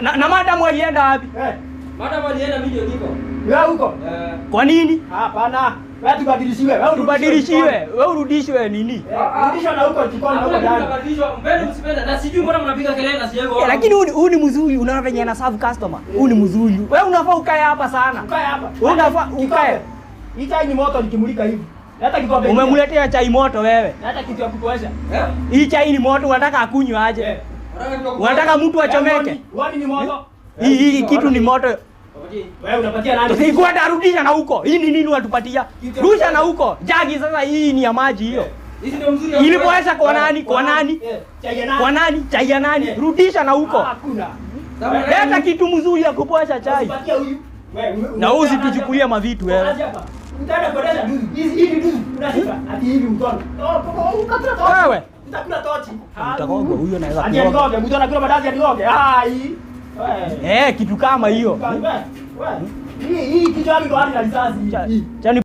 Na madam alienda wapi? Madam alienda mimi ndio niko. Wewe huko? Kwa nini? Hapana. Wewe tubadilishiwe. Wewe urudishwe nini? Rudishwa na huko jikoni huko ndani. Mbele msipenda na sijui mbona mnapiga kelele na sijaelewa. Lakini huyu ni mzuri, unaona venye ana serve customer. Huyu ni mzuri. Wewe unafaa ukae hapa sana. Ukae hapa. Wewe unafaa ukae. Hii chai ni moto nikimulika hivi. Hata kikombe. Umemletea chai moto wewe. Hata kitu ya kupoesha. Hii chai ni moto, unataka akunywe aje? Unataka mtu achomeke? Wani ni moto? Hii kitu ni moto. Wewe unapatia nani? Tulikuwa tarudisha na huko. Hii ni nini unatupatia? Rusha na huko. Jagi sasa hii ni ya maji hiyo. Hizi ndio mzuri. Ilipoesha kwa nani? Kwa nani? Kwa nani? Chai ya nani? Rudisha na huko. Hakuna. Leta kitu mzuri ya kupoesha chai. Usipatie huyu. Na usituchukulie mavitu wewe. Utaenda kuendesha dudu. Hizi dudu unashika. Ati hivi mkono. Wewe. Utakula tochi. Utakoga huyo anaweza Ati aligoge, mtu anakula madazi aligoge. Hai. Kitu kama hiyo. Hii kichwa yangu ndo hadi na risasi. Chani